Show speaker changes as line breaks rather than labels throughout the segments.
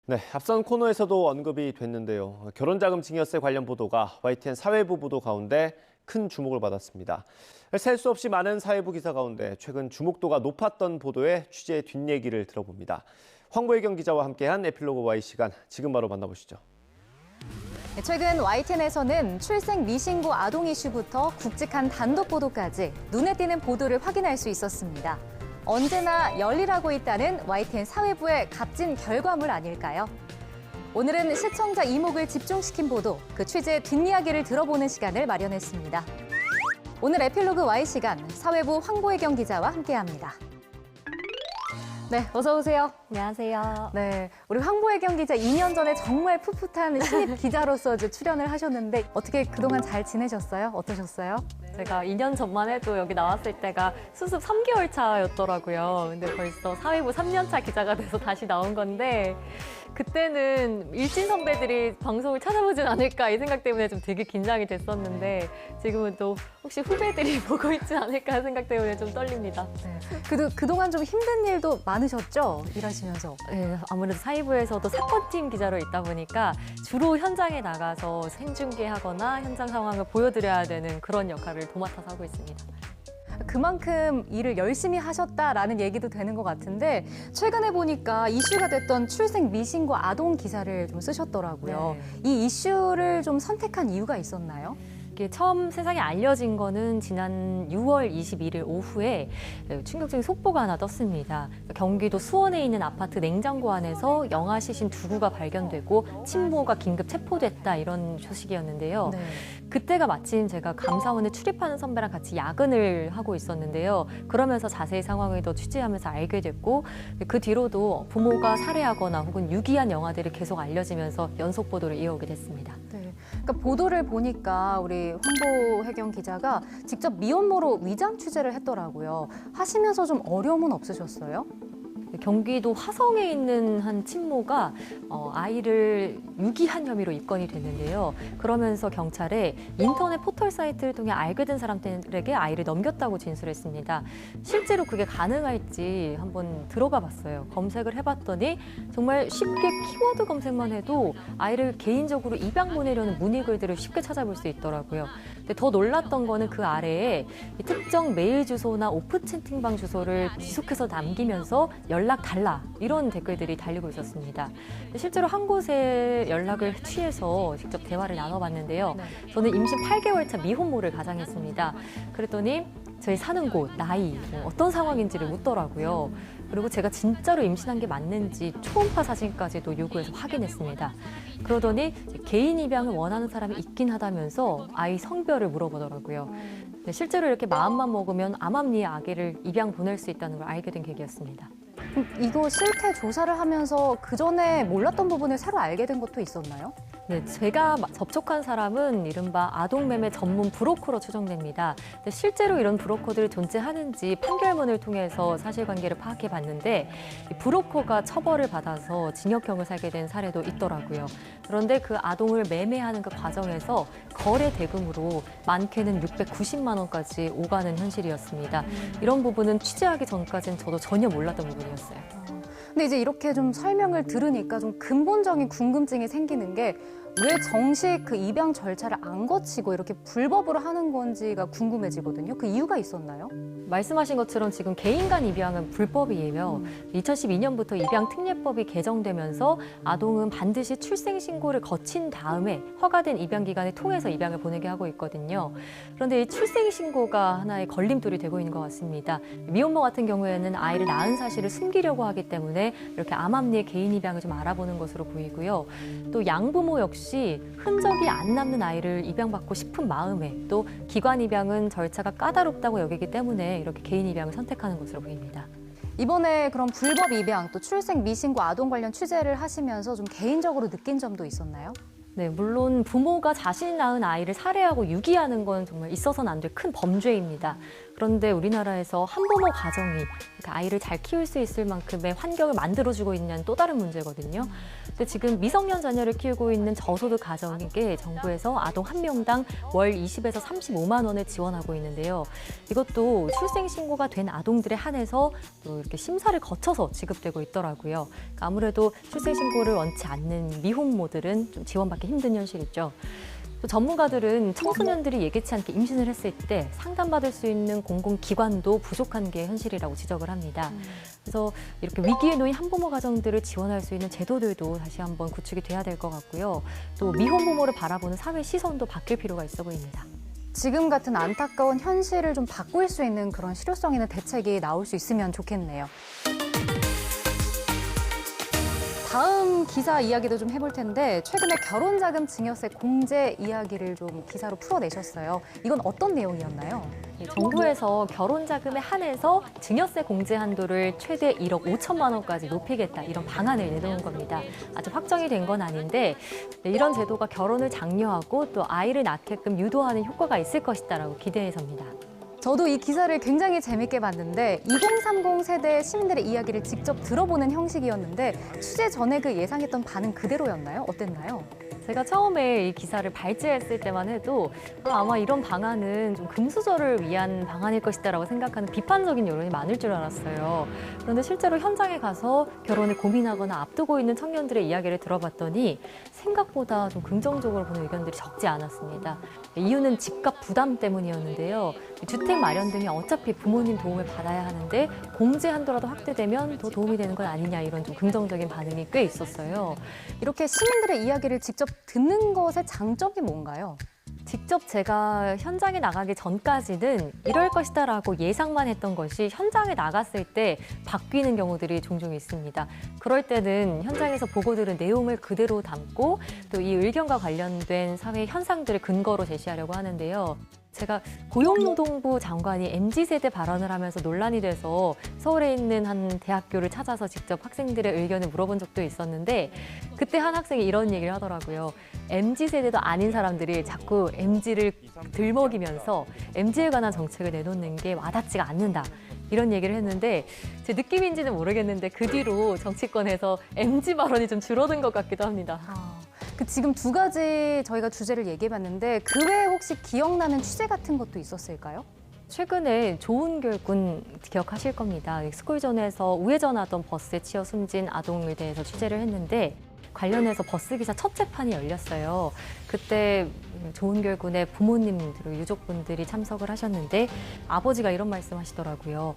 네, 앞선 코너에서도 언급이 됐는데요. 결혼자금 증여세 관련 보도가 YTN 사회부 보도 가운데 큰 주목을 받았습니다. 셀 수 없이 많은 사회부 기사 가운데 최근 주목도가 높았던 보도의 취재 뒷얘기를 들어봅니다. 황보혜경 기자와 함께한 에필로그 Y 시간, 지금 바로 만나보시죠.
최근 YTN에서는 출생 미신고 아동 이슈부터 굵직한 단독 보도까지 눈에 띄는 보도를 확인할 수 있었습니다. 언제나 열일하고 있다는 YTN 사회부의 값진 결과물 아닐까요? 오늘은 시청자 이목을 집중시킨 보도, 그 취재 뒷이야기를 들어보는 시간을 마련했습니다. 오늘 에필로그 Y 시간, 사회부 황보혜경 기자와 함께합니다. 네, 어서 오세요.
안녕하세요.
네, 우리 황보혜경 기자 2년 전에 정말 풋풋한 신입 기자로서 이제 출연을 하셨는데 어떻게 그동안 잘 지내셨어요? 어떠셨어요?
제가 2년 전만 해도 여기 나왔을 때가 수습 3개월 차였더라고요. 근데 벌써 사회부 3년 차 기자가 돼서 다시 나온 건데 그때는 일진 선배들이 방송을 찾아보진 않을까 이 생각 때문에 좀 되게 긴장이 됐었는데 지금은 또 혹시 후배들이 보고 있지 않을까 생각 때문에 좀 떨립니다.
네. 그동안 좀 힘든 일도 많으셨죠? 일하시면서.
네, 아무래도 사회부에서도 사건팀 기자로 있다 보니까 주로 현장에 나가서 생중계하거나 현장 상황을 보여드려야 되는 그런 역할을 도맡아서 하고 있습니다.
그만큼 일을 열심히 하셨다라는 얘기도 되는 것 같은데 최근에 보니까 이슈가 됐던 출생 미신고 아동 기사를 좀 쓰셨더라고요.
네.
이 이슈를 좀 선택한 이유가 있었나요?
이게 처음 세상에 알려진 거는 지난 6월 21일 오후에 충격적인 속보가 하나 떴습니다. 경기도 수원에 있는 아파트 냉장고 안에서 영아 시신 2구가 발견되고 친모가 긴급 체포됐다 이런 소식이었는데요.
네.
그때가 마침 제가 감사원에 출입하는 선배랑 같이 야근을 하고 있었는데요. 그러면서 자세히 상황을 더 취재하면서 알게 됐고 그 뒤로도 부모가 살해하거나 혹은 유기한 영화들이 계속 알려지면서 연속 보도를 이어오게 됐습니다.
네. 그러니까 보도를 보니까 우리 황보혜경 기자가 직접 미혼모로 위장 취재를 했더라고요. 하시면서 좀 어려움은 없으셨어요?
경기도 화성에 있는 한 친모가 아이를 유기한 혐의로 입건이 됐는데요. 그러면서 경찰에 인터넷 포털 사이트를 통해 알게 된 사람들에게 아이를 넘겼다고 진술했습니다. 실제로 그게 가능할지 한번 들어가 봤어요. 검색을 해봤더니 정말 쉽게 키워드 검색만 해도 아이를 개인적으로 입양 보내려는 문의글들을 쉽게 찾아볼 수 있더라고요. 근데 더 놀랐던 거는 그 아래에 특정 메일 주소나 오픈 채팅방 주소를 지속해서 남기면서 연락 달라 이런 댓글들이 달리고 있었습니다. 실제로 한 곳에 연락을 취해서 직접 대화를 나눠봤는데요. 저는 임신 8개월 차 미혼모를 가장했습니다. 그랬더니 저희 사는 곳, 나이, 어떤 상황인지를 묻더라고요. 그리고 제가 진짜로 임신한 게 맞는지 초음파 사진까지도 요구해서 확인했습니다. 그러더니 개인 입양을 원하는 사람이 있긴 하다면서 아이 성별을 물어보더라고요. 네, 실제로 이렇게 마음만 먹으면 암암리의 아기를 입양 보낼 수 있다는 걸 알게 된 계기였습니다.
이거 실태 조사를 하면서 그 전에 몰랐던 부분을 새로 알게 된 것도 있었나요?
네, 제가 접촉한 사람은 이른바 아동매매 전문 브로커로 추정됩니다. 근데 실제로 이런 브로커들이 존재하는지 판결문을 통해서 사실관계를 파악해 봤는데 이 브로커가 처벌을 받아서 징역형을 살게 된 사례도 있더라고요. 그런데 그 아동을 매매하는 그 과정에서 거래 대금으로 많게는 690만 원까지 오가는 현실이었습니다. 이런 부분은 취재하기 전까지는 저도 전혀 몰랐던 부분이었어요.
근데 이제 이렇게 좀 설명을 들으니까 좀 근본적인 궁금증이 생기는 게 왜 정식 그 입양 절차를 안 거치고 이렇게 불법으로 하는 건지가 궁금해지거든요. 그 이유가 있었나요?
말씀하신 것처럼 지금 개인 간 입양은 불법이에요. 2012년부터 입양특례법이 개정되면서 아동은 반드시 출생신고를 거친 다음에 허가된 입양기관을 통해서 입양을 보내게 하고 있거든요. 그런데 이 출생신고가 하나의 걸림돌이 되고 있는 것 같습니다. 미혼모 같은 경우에는 아이를 낳은 사실을 숨기려고 하기 때문에 이렇게 암암리의 개인 입양을 좀 알아보는 것으로 보이고요. 또 양부모 역시 흔적이 안 남는 아이를 입양받고 싶은 마음에 또 기관 입양은 절차가 까다롭다고 여기기 때문에 이렇게 개인 입양을 선택하는 것으로 보입니다.
이번에 그럼 불법 입양 또 출생 미신고 아동 관련 취재를 하시면서 좀 개인적으로 느낀 점도 있었나요?
네, 물론 부모가 자신이 낳은 아이를 살해하고 유기하는 건 정말 있어서는 안 될 큰 범죄입니다. 그런데 우리나라에서 한부모 가정이 이렇게 아이를 잘 키울 수 있을 만큼의 환경을 만들어주고 있냐는 또 다른 문제거든요. 근데 지금 미성년 자녀를 키우고 있는 저소득 가정에게 정부에서 아동 한 명당 월 20에서 35만 원을 지원하고 있는데요. 이것도 출생신고가 된 아동들에 한해서 또 이렇게 심사를 거쳐서 지급되고 있더라고요. 그러니까 아무래도 출생신고를 원치 않는 미혼모들은 좀 지원받기 힘든 현실이죠. 또 전문가들은 청소년들이 예기치 않게 임신을 했을 때 상담받을 수 있는 공공기관도 부족한 게 현실이라고 지적을 합니다. 그래서 이렇게 위기에 놓인 한부모 가정들을 지원할 수 있는 제도들도 다시 한번 구축이 돼야 될 것 같고요. 또 미혼부모를 바라보는 사회 시선도 바뀔 필요가 있어 보입니다.
지금 같은 안타까운 현실을 좀 바꿀 수 있는 그런 실효성 있는 대책이 나올 수 있으면 좋겠네요. 다음 기사 이야기도 좀 해볼 텐데 최근에 결혼자금 증여세 공제 이야기를 좀 기사로 풀어내셨어요. 이건 어떤 내용이었나요?
정부에서 결혼자금에 한해서 증여세 공제 한도를 최대 1억 5천만 원까지 높이겠다 이런 방안을 내놓은 겁니다. 아직 확정이 된 건 아닌데 이런 제도가 결혼을 장려하고 또 아이를 낳게끔 유도하는 효과가 있을 것이다라고 기대해서입니다.
저도 이 기사를 굉장히 재밌게 봤는데 2030 세대 시민들의 이야기를 직접 들어보는 형식이었는데 취재 전에 그 예상했던 반응 그대로였나요? 어땠나요?
제가 처음에 이 기사를 발제했을 때만 해도 아마 이런 방안은 좀 금수저를 위한 방안일 것이다라고 생각하는 비판적인 여론이 많을 줄 알았어요. 그런데 실제로 현장에 가서 결혼을 고민하거나 앞두고 있는 청년들의 이야기를 들어봤더니 생각보다 좀 긍정적으로 보는 의견들이 적지 않았습니다. 이유는 집값 부담 때문이었는데요. 주택 마련 등이 어차피 부모님 도움을 받아야 하는데 공제 한도라도 확대되면 더 도움이 되는 건 아니냐 이런 좀 긍정적인 반응이 꽤 있었어요.
이렇게 시민들의 이야기를 직접 듣는 것의 장점이 뭔가요?
직접 제가 현장에 나가기 전까지는 이럴 것이다라고 예상만 했던 것이 현장에 나갔을 때 바뀌는 경우들이 종종 있습니다. 그럴 때는 현장에서 보고 들은 내용을 그대로 담고 또 이 의견과 관련된 사회 현상들을 근거로 제시하려고 하는데요. 제가 고용노동부 장관이 MZ세대 발언을 하면서 논란이 돼서 서울에 있는 한 대학교를 찾아서 직접 학생들의 의견을 물어본 적도 있었는데 그때 한 학생이 이런 얘기를 하더라고요. MZ세대도 아닌 사람들이 자꾸 MZ를 들먹이면서 MZ에 관한 정책을 내놓는 게 와닿지가 않는다. 이런 얘기를 했는데 제 느낌인지는 모르겠는데 그 뒤로 정치권에서 MZ 발언이 좀 줄어든 것 같기도 합니다.
지금 두 가지 저희가 주제를 얘기해봤는데 그 외에 혹시 기억나는 취재 같은 것도 있었을까요?
최근에 조은결 군 기억하실 겁니다. 스쿨존에서 우회전하던 버스에 치여 숨진 아동에 대해서 취재를 했는데 관련해서 버스기사 첫 재판이 열렸어요. 그때 조은결 군의 부모님들, 유족분들이 참석을 하셨는데 아버지가 이런 말씀 하시더라고요.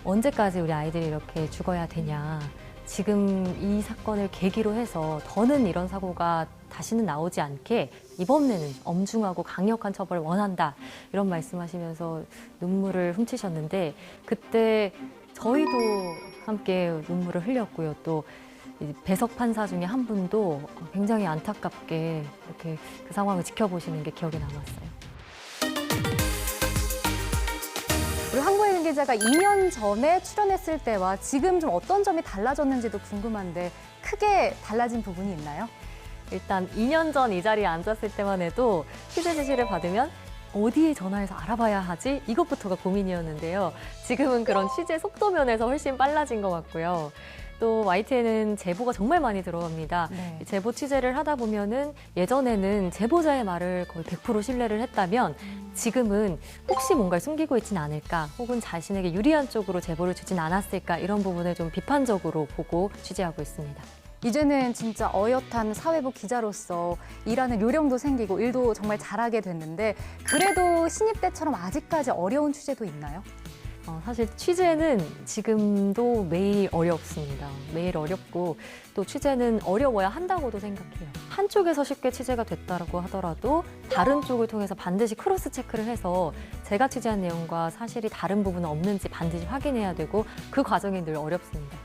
언제까지 우리 아이들이 이렇게 죽어야 되냐. 지금 이 사건을 계기로 해서 더는 이런 사고가 다시는 나오지 않게 이번에는 엄중하고 강력한 처벌을 원한다. 이런 말씀하시면서 눈물을 훔치셨는데 그때 저희도 함께 눈물을 흘렸고요. 또 배석 판사 중에 한 분도 굉장히 안타깝게 이렇게 그 상황을 지켜보시는 게 기억에 남았어요.
우리 황보혜 기자가 2년 전에 출연했을 때와 지금 좀 어떤 점이 달라졌는지도 궁금한데 크게 달라진 부분이 있나요?
일단 2년 전 이 자리에 앉았을 때만 해도 취재 지시를 받으면 어디에 전화해서 알아봐야 하지? 이것부터가 고민이었는데요. 지금은 그런 취재 속도 면에서 훨씬 빨라진 것 같고요. 또 YTN은 제보가 정말 많이 들어옵니다.
네.
제보 취재를 하다 보면은 예전에는 제보자의 말을 거의 100% 신뢰를 했다면 지금은 혹시 뭔가를 숨기고 있진 않을까 혹은 자신에게 유리한 쪽으로 제보를 주진 않았을까 이런 부분을 좀 비판적으로 보고 취재하고 있습니다.
이제는 진짜 어엿한 사회부 기자로서 일하는 요령도 생기고 일도 정말 잘하게 됐는데 그래도 신입 때처럼 아직까지 어려운 취재도 있나요?
사실 취재는 지금도 매일 어렵습니다. 매일 어렵고 또 취재는 어려워야 한다고도 생각해요. 한쪽에서 쉽게 취재가 됐다고 하더라도 다른 쪽을 통해서 반드시 크로스 체크를 해서 제가 취재한 내용과 사실이 다른 부분은 없는지 반드시 확인해야 되고 그 과정이 늘 어렵습니다.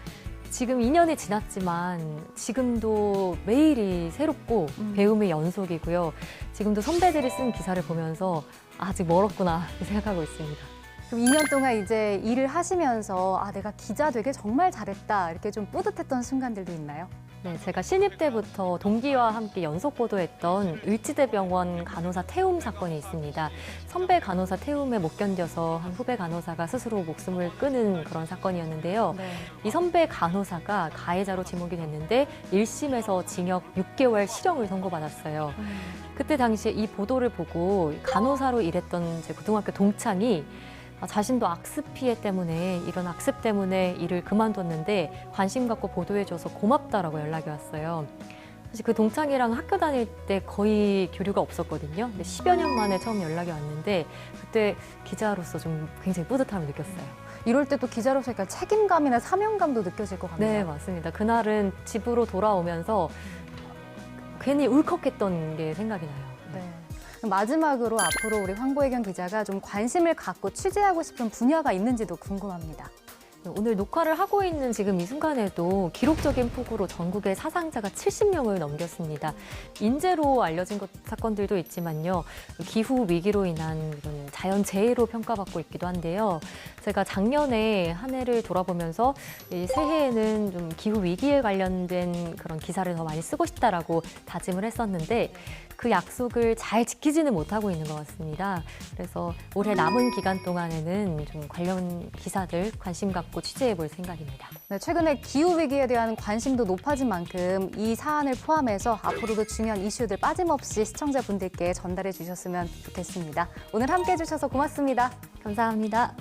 지금 2년이 지났지만 지금도 매일이 새롭고 배움의 연속이고요. 지금도 선배들이 쓴 기사를 보면서 아직 멀었구나 생각하고 있습니다.
그럼 2년 동안 이제 일을 하시면서 내가 기자 되길 정말 잘했다 이렇게 좀 뿌듯했던 순간들도 있나요?
네, 제가 신입 때부터 동기와 함께 연속 보도했던 의치대병원 간호사 태움 사건이 있습니다. 선배 간호사 태움에 못 견뎌서 한 후배 간호사가 스스로 목숨을 끊은 그런 사건이었는데요.
네.
이 선배 간호사가 가해자로 지목이 됐는데 1심에서 징역 6개월 실형을 선고받았어요. 그때 당시에 이 보도를 보고 간호사로 일했던 제 고등학교 동창이 자신도 악습 피해 때문에 이런 악습 때문에 일을 그만뒀는데 관심 갖고 보도해줘서 고맙다라고 연락이 왔어요. 사실 그 동창이랑 학교 다닐 때 거의 교류가 없었거든요. 근데 10여 년 만에 처음 연락이 왔는데 그때 기자로서 좀 굉장히 뿌듯함을 느꼈어요.
이럴 때 또 기자로서 약간 책임감이나 사명감도 느껴질 것 같네요.
네, 맞습니다. 그날은 집으로 돌아오면서 괜히 울컥했던 게 생각이 나요.
네. 마지막으로 앞으로 우리 황보혜경 기자가 좀 관심을 갖고 취재하고 싶은 분야가 있는지도 궁금합니다.
오늘 녹화를 하고 있는 지금 이 순간에도 기록적인 폭우로 전국의 사상자가 70명을 넘겼습니다. 인재로 알려진 사건들도 있지만요. 기후 위기로 인한 이런 자연재해로 평가받고 있기도 한데요. 제가 작년에 한 해를 돌아보면서 이 새해에는 좀 기후 위기에 관련된 그런 기사를 더 많이 쓰고 싶다라고 다짐을 했었는데 그 약속을 잘 지키지는 못하고 있는 것 같습니다. 그래서 올해 남은 기간 동안에는 좀 관련 기사들 관심 갖고 취재해 볼 생각입니다.
네, 최근에 기후위기에 대한 관심도 높아진 만큼 이 사안을 포함해서 앞으로도 중요한 이슈들 빠짐없이 시청자분들께 전달해 주셨으면 좋겠습니다. 오늘 함께해 주셔서 고맙습니다.
감사합니다.